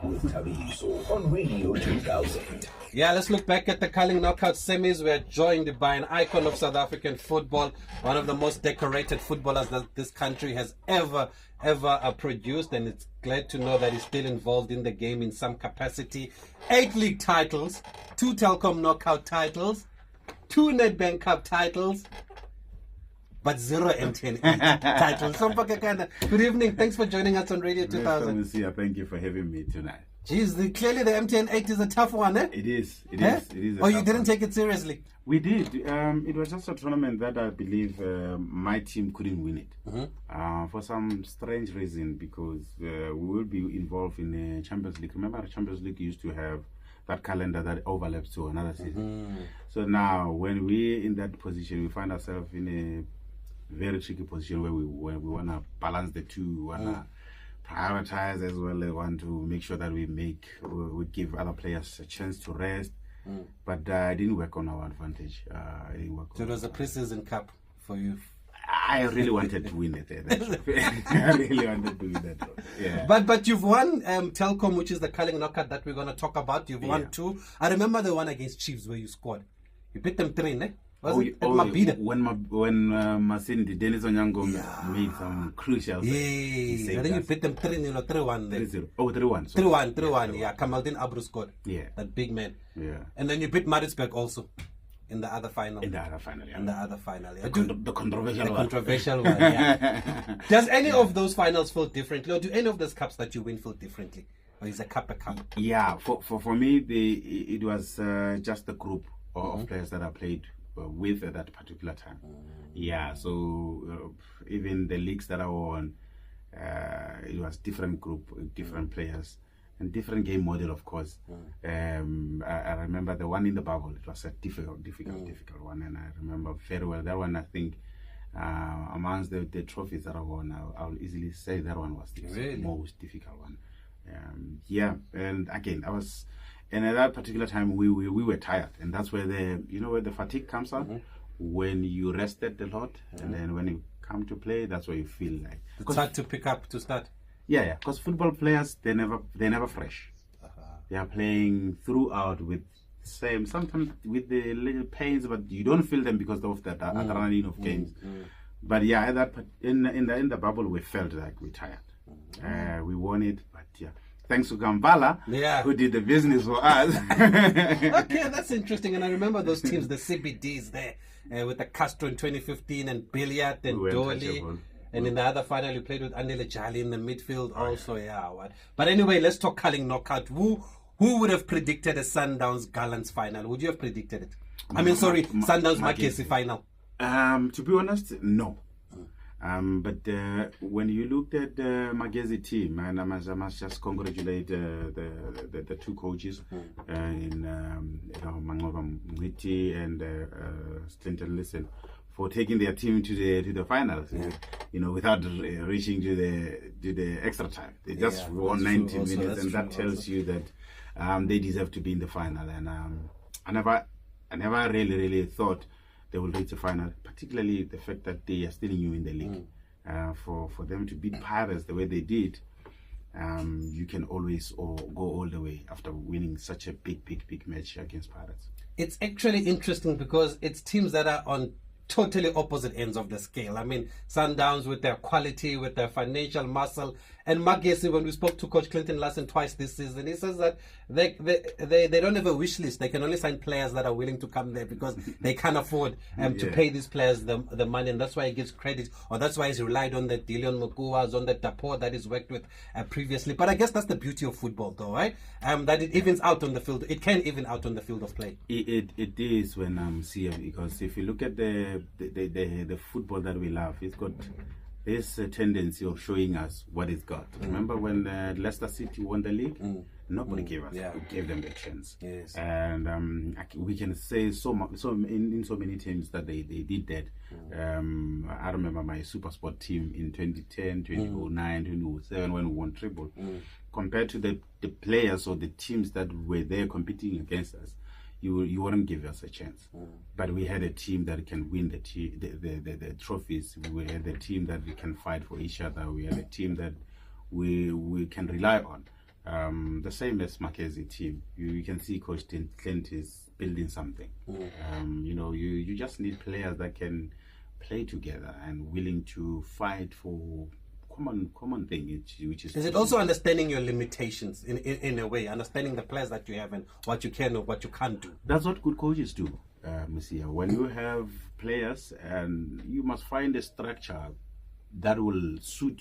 with Tabiso on Radio 2000. Yeah, let's look back at the Culling Knockout semis. We're joined by an icon of South African football, one of the most decorated footballers that this country has ever produced, and it's glad to know that he's still involved in the game in some capacity. 8 league titles, 2 Telkom Knockout titles, 2 Nedbank Cup titles, but 0 MTN titles. Hlompho Kekana, good evening. Thanks for joining us on Radio 2000. Thank you for having me tonight. Jeez, clearly the MTN 8 is a tough one, eh? It is. It eh? is. It is. Oh, you didn't take it seriously? We did. It was just a tournament that I believe my team couldn't win it for some strange reason, because we will be involved in the Champions League. Remember, the Champions League used to have that calendar that overlaps to another season. So now, when we're in that position, we find ourselves in a very tricky position where we want to balance the two. We want to prioritize as well. We want to make sure that we give other players a chance to rest. But it didn't work on our advantage. So it was a pre-season cup for you. I really wanted to win it. I really wanted to win that. Yeah. But you've won Telkom, which is the Culling Knockout that we're going to talk about. You've won 2. I remember the one against Chiefs where you scored. You beat them 3, ne? When Masindi, Dennis Onyango made some crucial saves. I think you beat them 3-0, 3-1 there. 3-0. Oh, 3-1. 3-1, yeah. Kamaldeen Abru scored. Yeah. That big man. Yeah. And then you beat Maritzburg also in the other final. Yeah. The controversial one. Yeah. Does any of those finals feel differently, or do any of those cups that you win feel differently? Or is a cup? Yeah, for me, it was just the group of players that I played with at that particular time. Yeah, so even the leagues that I won, it was different group, different players, and different game model, of course. I remember the one in the bubble. It was a difficult one, and I remember very well that one. I think amongst the trophies that I won, I'll easily say that one was the most difficult one. Yeah, and again, and at that particular time, we were tired, and that's where where the fatigue comes out. When you rested a lot, and then when you come to play, that's where you feel like it's hard to pick up to start. Yeah, because football players they're never fresh. They are playing throughout with sometimes with the little pains, but you don't feel them because of that adrenaline of games. But yeah, at that in the bubble, we felt like we're tired. We won it, but yeah. Thanks to Gambala, who did the business for us. Okay, that's interesting. And I remember those teams, the CBDs there, with the Castro in 2015 and Billiard and Dolly. And in the other final, you played with Andile Jali in the midfield also. But anyway, let's talk Culling Knockout. Who would have predicted a Sundowns Gallants final? Would you have predicted it? Sundowns Magesi final. To be honest, no. But when you looked at the Magesi team, and I must just congratulate the two coaches in Mangova Mwiti and Clinton Listen for taking their team to the finals. Without reaching to the extra time. They just won 90 minutes, and that tells you that they deserve to be in the final. And I never really thought they will reach the final, particularly the fact that they are still new in the league. For them to beat Pirates the way they did, you can always go all the way after winning such a big match against Pirates. It's actually interesting because it's teams that are on totally opposite ends of the scale. I mean, Sundowns with their quality, with their financial muscle, and Magesi, when we spoke to Coach Clinton Larsen twice this season, he says that they don't have a wish list. They can only sign players that are willing to come there because they can't afford to pay these players the money, and that's why he gives credit, or that's why he's relied on the Dillion Mukuwas, on the Dapor that he's worked with previously. But I guess that's the beauty of football, though, right? That it evens out on the field. It can even out on the field of play. It is when CF, because if you look at the football that we love, it's got this tendency of showing us what it's got. Remember when Leicester City won the league? Nobody gave them a chance. Yes. And we can say in so many teams that they did that. I remember my Super Sport team in 2010, 2009, 2007 when we won treble. Compared to the players or the teams that were there competing against us, you wouldn't give us a chance. But we had a team that can win the trophies. We had a team that we can fight for each other. We had a team that we can rely on. The same as Magesi team. You can see Coach Clint is building something. You just need players that can play together and willing to fight for common thing, which is. Is it also understanding your limitations in a way, understanding the players that you have and what you can or what you can't do? That's what good coaches do, Monsieur. When you have players, and you must find a structure that will suit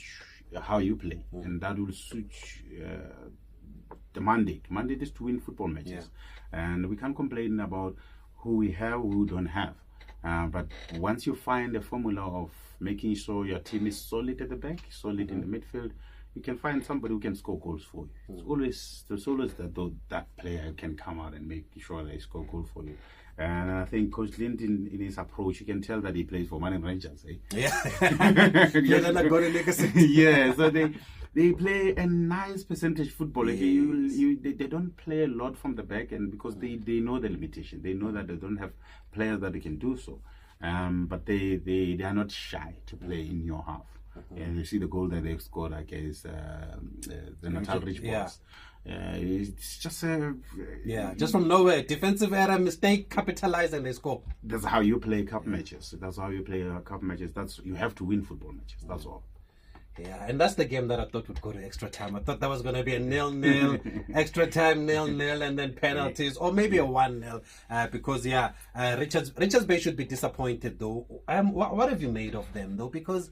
how you play, and that will suit the mandate. Mandate is to win football matches, and we can't complain about who we have, who we don't have. But once you find a formula of making sure your team is solid at the back, solid in the midfield, you can find somebody who can score goals for you. There's always that player who can come out and make sure they score goals for you. And I think Coach Clint, in his approach, you can tell that he plays for Man Rangers. Yeah. Yeah, so they play a nice percentage football. They don't play a lot from the back, and because they know the limitation. They know that they don't have players that they can do so. But they are not shy to play in your half. And you see the goal that they've scored against the Natal Ridge Boys. It's just just from nowhere, defensive error, mistake, capitalize, and they score. That's how you play cup matches. You have to win football matches. That's all. Yeah, and that's the game that I thought would go to extra time. I thought that was going to be a 0-0, extra time 0-0, and then penalties, or maybe a 1-0. Because Richards Bay should be disappointed though. What have you made of them though? Because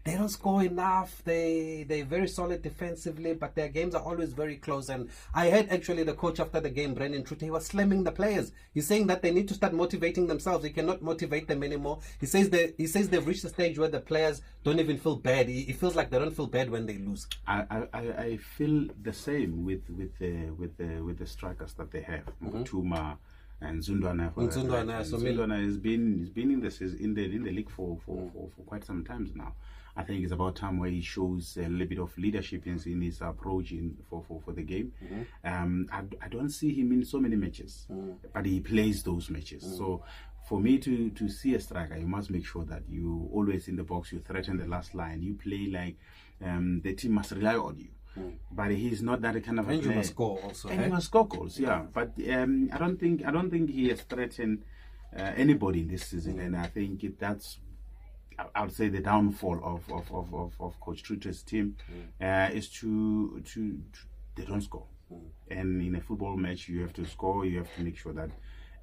they don't score enough. They're very solid defensively, but their games are always very close. And I heard actually the coach after the game, Brendan Trutte, he was slamming the players. He's saying that they need to start motivating themselves. He cannot motivate them anymore. He says they've reached a stage where the players don't even feel bad. He feels like they don't feel bad when they lose. I feel the same with the strikers that they have, Mutuma and Zundwana. Zundwana has been in the league for quite some times now. I think it's about time where he shows a little bit of leadership in his approach for the game. I don't see him in so many matches, but he plays those matches. So for me to see a striker, you must make sure that you always in the box, you threaten the last line, you play like the team must rely on you. But he's not that kind of a player. And you must score also. And he must score goals, yeah. But I don't think he has threatened anybody in this season, and I think that's, I would say, the downfall of Coach Trutte's team is to they don't score. And in a football match, you have to score. You have to make sure that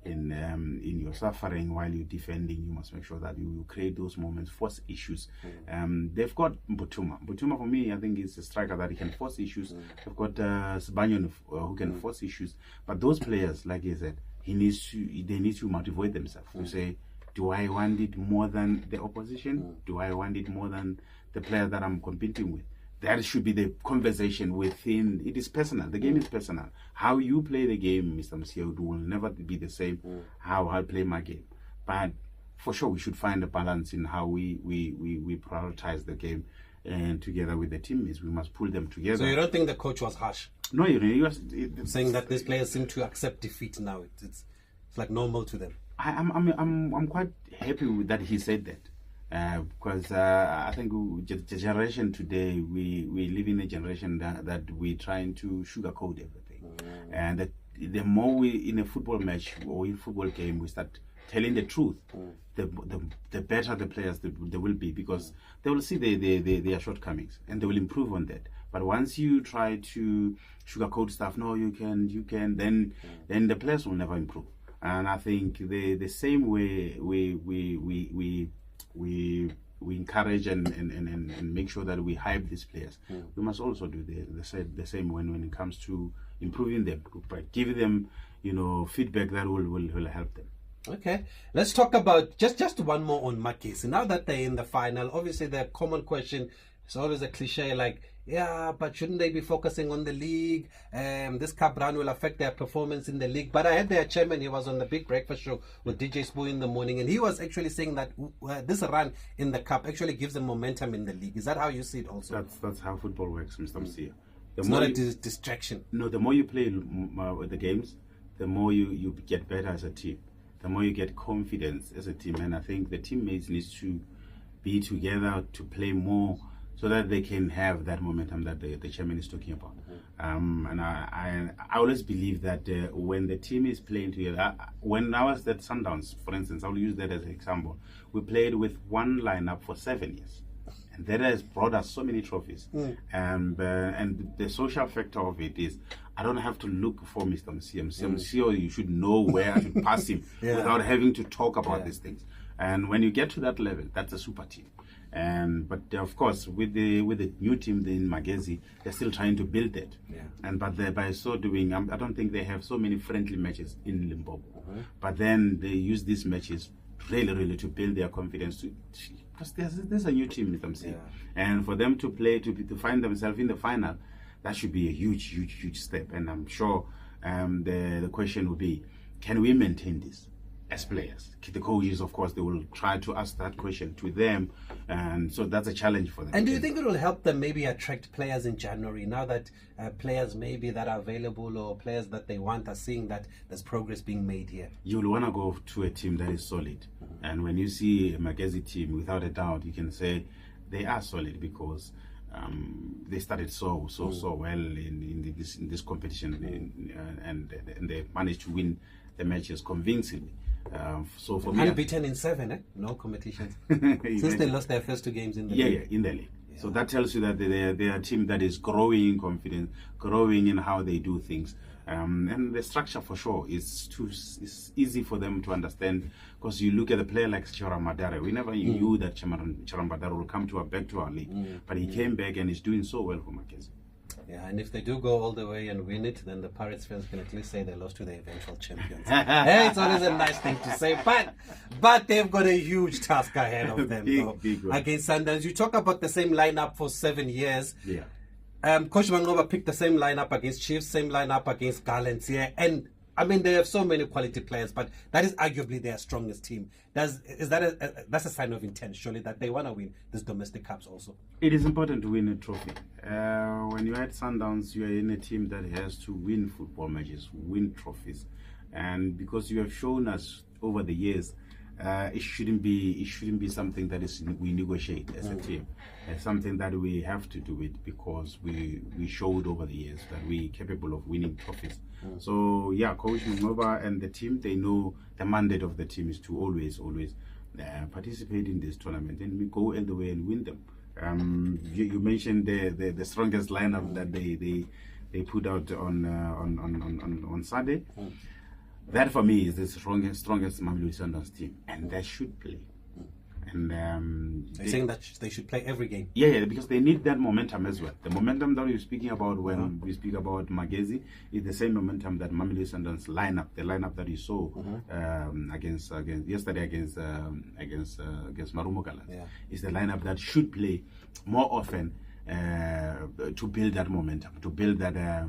in your suffering while you're defending, you must make sure that you create those moments, force issues. They've got Butuma. Butuma, for me, I think is a striker that he can force issues. They've got Sbanyon who can force issues. But those players, like you said, they need to motivate themselves to say, do I want it more than the opposition? Do I want it more than the player that I'm competing with? That should be the conversation within. It is personal. The game is personal. How you play the game, Mr. Msiaud, will never be the same how I play my game. But for sure, we should find a balance in how we prioritize the game. And together with the teammates, we must pull them together. So you don't think the coach was harsh? No, he was saying that these players seem to accept defeat now. It's like normal to them. I'm quite happy with that he said that, because I think the generation today, we live in a generation that we're trying to sugarcoat everything, and that the more we in a football match or in a football game we start telling the truth, the better the players they will be, because they will see their shortcomings and they will improve on that. But once you try to sugarcoat stuff, no, you can, then the players will never improve. And I think the same way we encourage and make sure that we hype these players, we must also do the same when it comes to improving them, but give them feedback that will help them. Okay, let's talk about just one more on Magesi. Now that they're in the final, obviously the common question is always a cliche like, yeah, but shouldn't they be focusing on the league? This cup run will affect their performance in the league. But I had their chairman, he was on the Big Breakfast Show with DJ Spoo in the morning, and he was actually saying that this run in the cup actually gives them momentum in the league. Is that how you see it also? That's how football works, Mr. Msia. It's not a distraction. No, the more you play the games, the more you get better as a team. The more you get confidence as a team. And I think the teammates need to be together to play more, so that they can have that momentum that the chairman is talking about. And I always believe that when the team is playing together, when I was at Sundowns, for instance, I'll use that as an example. We played with one lineup for 7 years. And that has brought us so many trophies. And the social factor of it is, I don't have to look for Mr. Msio. Mr. Msio, you should know where I should pass him without having to talk about these things. And when you get to that level, that's a super team. But of course, with the new team in Magesi, they're still trying to build that. But by so doing, I don't think they have so many friendly matches in Limpopo. But then they use these matches really to build their confidence because there's a new team with them, and for them to play to find themselves in the final, that should be a huge step. And I'm sure the question will be, can we maintain this as players? The coaches, of course, they will try to ask that question to them, and so that's a challenge for them. And do you think it will help them maybe attract players in January, now that players maybe that are available or players that they want are seeing that there's progress being made here? You'll want to go to a team that is solid. And when you see a Magesi team, without a doubt, you can say they are solid because they started so well in this competition, and they managed to win the matches convincingly. So for me, unbeaten in 7, no competitions since they lost their first 2 games in the league. In the league. So that tells you that they are a team that is growing in confidence, growing in how they do things. And the structure for sure is easy for them to understand, because you look at a player like Charam Madare. We never knew that Charam Madare will come back to our league, but he came back and is doing so well for Magesi. Yeah, and if they do go all the way and win it, then the Pirates fans can at least say they lost to the eventual champions. Hey, it's always a nice thing to say, but they've got a huge task ahead of them big against Sundowns. You talk about the same lineup for 7 years. Yeah. Coach Mangoba picked the same lineup against Chiefs, same lineup against Gallants here, and I mean they have so many quality players, but that is arguably their strongest team. That's a sign of intent, surely, that they want to win these domestic cups also? It is important to win a trophy. When you're at Sundowns, you are in a team that has to win football matches, win trophies, and because you have shown us over the years, it shouldn't be something that we negotiate as a team. It's something that we have to do it because we showed over the years that we're capable of winning trophies. So yeah, Coach Mngova and the team, they know the mandate of the team is to always participate in this tournament, and we go all the way and win them. You mentioned the strongest lineup that they put out on Sunday. That for me is the strongest Mamelodi Sundowns team, and they should play. And you're saying that they should play every game? Yeah, because they need that momentum as well. The momentum that we're speaking about when we speak about Magesi is the same momentum that Mamelodi Sundowns the lineup that you saw against yesterday against Marumo Gallants. Is the lineup that should play more often to build that momentum, to build that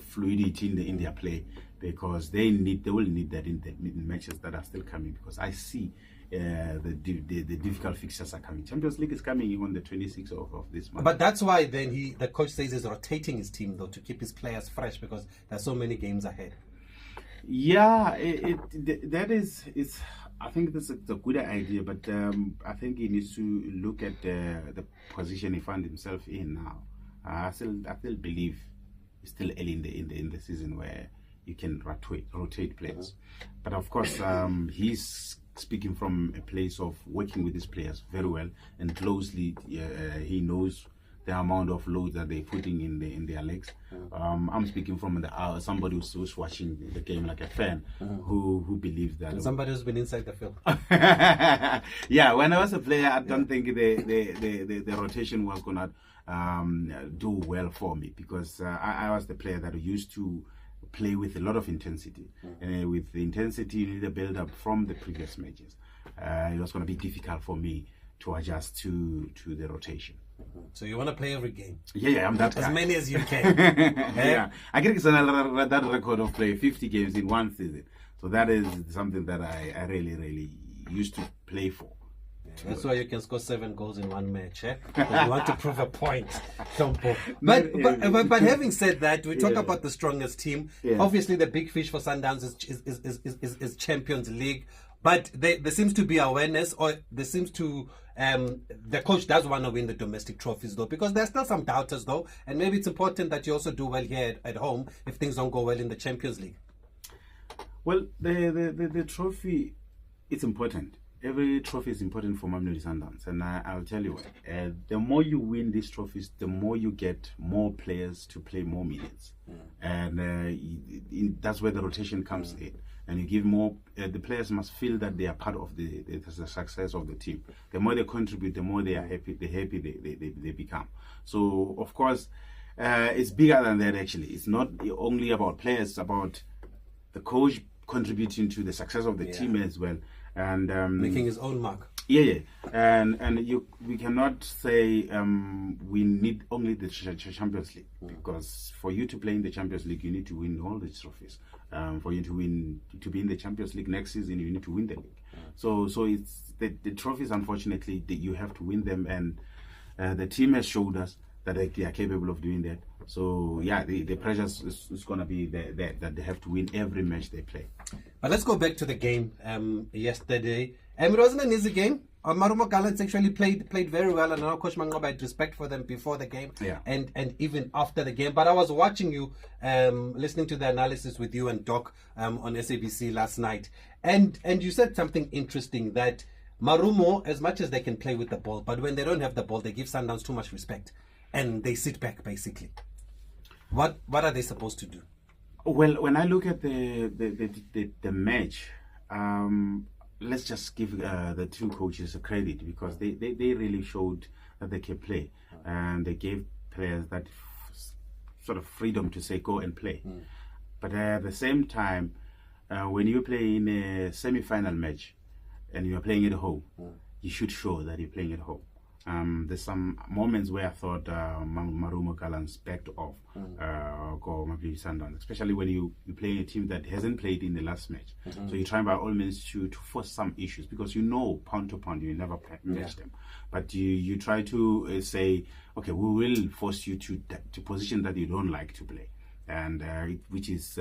fluidity in their play, because they will need that in the matches that are still coming, because I see the difficult fixtures are coming. Champions League is coming on the 26th of this month. But that's why then the coach says he's rotating his team, though, to keep his players fresh, because there's so many games ahead. Yeah, it's. I think that's a good idea, but I think he needs to look at the position he found himself in now. I still believe it's still early in the season where you can rotate players. But of course, he's speaking from a place of working with his players very well and closely. He knows the amount of load that they're putting in their legs. I'm speaking from somebody who's watching the game like a fan, who believes that. And somebody who's been inside the field. Yeah, when I was a player, I don't think the rotation was gonna do well for me, because I was the player that used to play with a lot of intensity. With the intensity, you need a build up from the previous matches. It was going to be difficult for me to adjust to the rotation. So you want to play every game? Yeah, I'm that guy. As many as you can. Yeah, I get that record of playing 50 games in one season. So that is something that I really used to play for. That's why you can score 7 goals in one match, eh? You want to prove a point, Hlompho. But having said that, we talk about the strongest team. Obviously, the big fish for Sundowns is Champions League. But there seems to be awareness, or there seems to The coach does want to win the domestic trophies, though, because there's still some doubters, though, and maybe it's important that you also do well here at home if things don't go well in the Champions League. Well, the trophy, it's important. Every trophy is important for Mamelodi Sundowns, and I'll tell you what, the more you win these trophies, the more you get more players to play more minutes, and that's where the rotation comes in, and you give more. The players must feel that they are part of the success of the team. The more they contribute, the more they are happy. They become. So of course, it's bigger than that. Actually, it's not only about players; it's about the coach contributing to the success of the team as well. And making his own mark. And we cannot say we need only the Champions League, because for you to play in the Champions League, you need to win all the trophies. For you to be in the Champions League next season, you need to win the league. So it's the trophies. Unfortunately, you have to win them, and the team has showed us that they are capable of doing that. So the pressure is going to be there, that they have to win every match they play. But let's go back to the game yesterday. It wasn't an easy game. Marumo Gallants actually played very well, and I know Coach Mangoba had respect for them before the game and even after the game. But I was watching you, listening to the analysis with you and Doc on SABC last night, and you said something interesting, that Marumo, as much as they can play with the ball, but when they don't have the ball, they give Sundowns too much respect, and they sit back basically. What are they supposed to do? Well, when I look at the match, let's just give the two coaches a credit, because they really showed that they can play, and they gave players that sort of freedom to say go and play. But at the same time, when you play in a semi-final match and you are playing at home, you should show that you're playing at home. There's some moments where I thought Marumo Gallants backed off Mamelodi Sundowns, especially when you play a team that hasn't played in the last match. So you try by all means to force some issues, because you know pound to pound you never match them. But you try to say, okay, we will force you to position that you don't like to play, and which is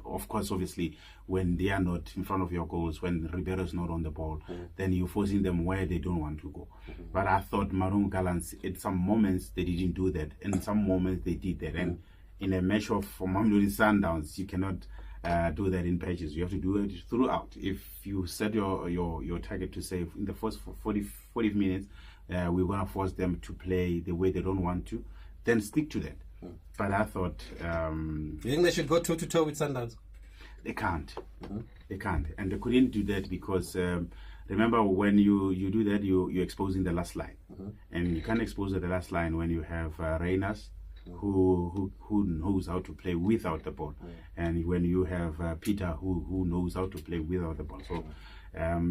of course, obviously, when they are not in front of your goals, when Ribeiro is not on the ball, then you're forcing them where they don't want to go. But I thought Marumo Gallants, at some moments, they didn't do that. And in some moments, they did that. And in a match of Mamelodi Sundowns, you cannot do that in patches. You have to do it throughout. If you set your target to say, in the first 40 minutes, we're going to force them to play the way they don't want to, then stick to that. But I thought... you think they should go toe-to-toe with Sundowns? They can't. They can't. And they couldn't do that because, remember, when you do that, you're exposing the last line. And you can't expose the last line when you have Reynas, who knows how to play without the ball. And when you have Peter, who knows how to play without the ball. So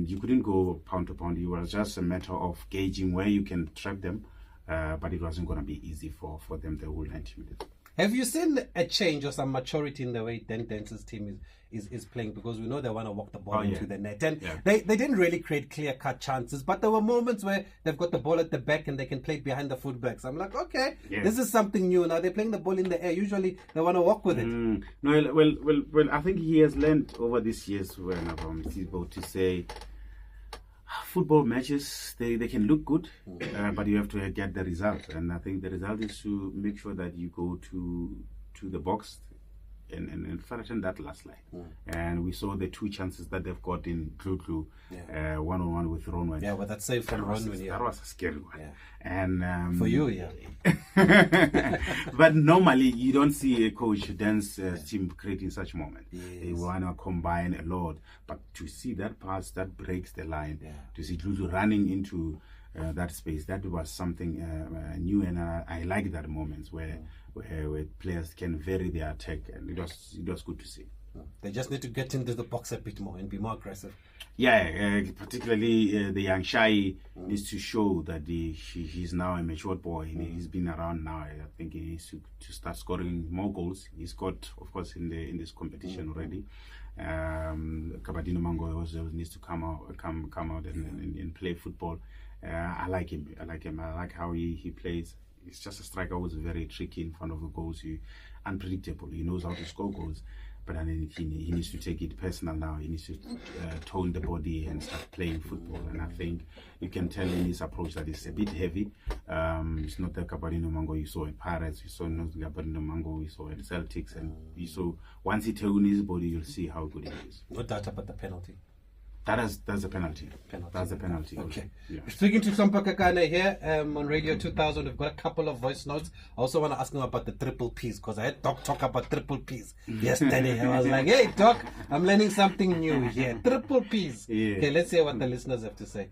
you couldn't go pound to pound. It was just a matter of gauging where you can trap them. But it wasn't going to be easy for them, the whole 90 minutes. Have you seen a change or some maturity in the way Dance's team is playing? Because we know they want to walk the ball into the net. And they didn't really create clear-cut chances, but there were moments where they've got the ball at the back and they can play it behind the fullbacks. I'm like, okay, this is something new. Now they're playing the ball in the air. Usually they want to walk with it. No, well, I think he has learned over these years when he's able to say, football matches, they can look good, but you have to get the result. And I think the result is to make sure that you go to the box and threaten that last line. And we saw the two chances that they've got in Clue, one-on-one with Ronwen. Yeah, but that save from Ronwen. That was a scary one. And for you, but normally you don't see a coach dance team creating such moment. They want to combine a lot, but to see that pass that breaks the line, to see Clue running into that space, that was something new, and I like that moments where players can vary their attack, and it was good to see. They just need to get into the box a bit more and be more aggressive. Yeah, particularly the young Shai needs to show that he's now a matured boy. He's been around now. I think he needs to start scoring more goals. He scored, of course, in this competition already. Kabadino Mango also needs to come out and play football. I like him. I like how he plays. He's just a striker who's very tricky in front of the goals. Unpredictable. He knows how to score goals. But I mean, he needs to take it personal now. He needs to tone the body and start playing football. And I think you can tell in his approach that it's a bit heavy. It's not the Gabarino Mango you saw at Pirates, you saw not the Gabarino Mango we saw at Celtics. And you saw, once he tones his body, you'll see how good he is. No doubt about the penalty. That's a penalty. That's a penalty. Okay. Yeah. Speaking to Hlompho Kekana here on Radio 2000, we've got a couple of voice notes. I also want to ask him about the triple Ps, because I had Doc talk about triple Ps yesterday. I was like, hey, Doc, I'm learning something new here. Triple Ps. Yeah. Okay, let's hear what the listeners have to say.